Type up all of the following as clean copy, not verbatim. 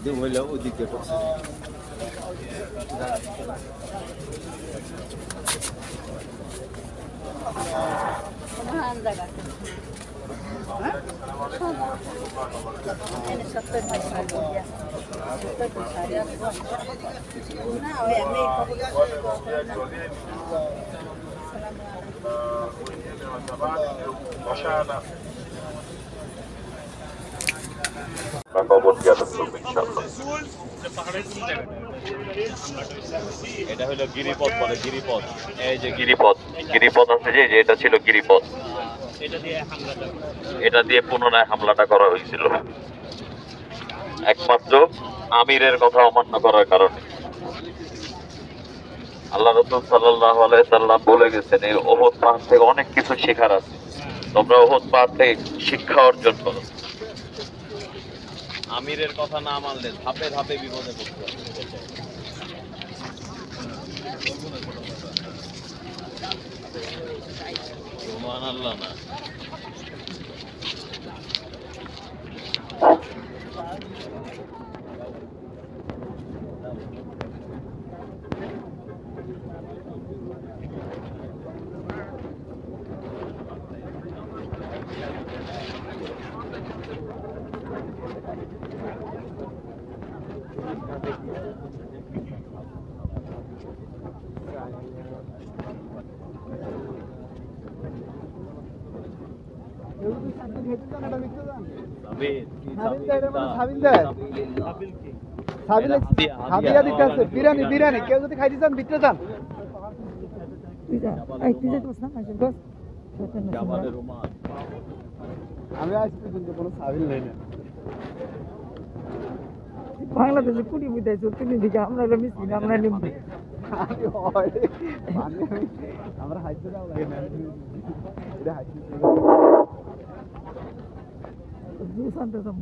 যে হইলো ওই দিক দিয়ে পড়ছে এটা হলো গিরিপথ বলে গিরিপথ এই যে গিরিপথ গিরিপথ আছে যে এটা ছিল গিরিপথ এটা দিয়ে পুনরায় হামলাটা করা হয়েছিল একমাত্র আমিরের কথা অমান্য করার কারণে আল্লাহ রাসূল সাল্লাল্লাহু আলাইহি সাল্লাম বলে গেছেন এই উহুদ পাহাড় থেকে অনেক কিছু শেখার আছে তোমরা উহুদ পাহাড় থেকে শিক্ষা অর্জন করো আমিরের কথা না মানলে ধাপে ধাপে বিপদে পড়তে সুবহানাল্লাহ না বিরিয়ানি বিরিয়ানি কেউ যদি খাইতে চান ভিতরে যান আমি আজ পর্যন্ত কোনো সাবিল নেই না বাংলাদেশে কুড়ি বুঝাইছো তুমি দিকে আমরা মিশি না আমরা নিম্ন আমরা হাইতে যাও লাগে না এটা হাইতে জুস আনতে যাবো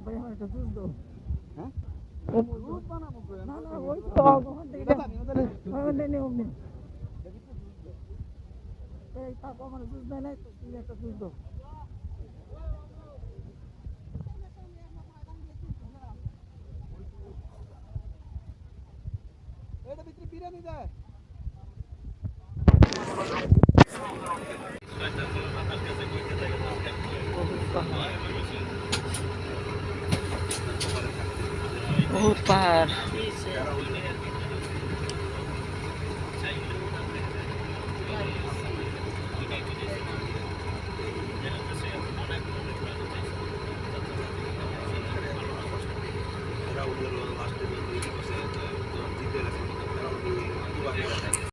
ভাই আমার একটা জুস দাও হ্যাঁ জুস বানাবো না না ওই তো ওখান থেকে নেই অমনি এই তাপ আমার জুস দেয় নাই তো তুমি একটা জুস দাও এটা ভিতরে বিরিয়ানি দেয় बहुत पार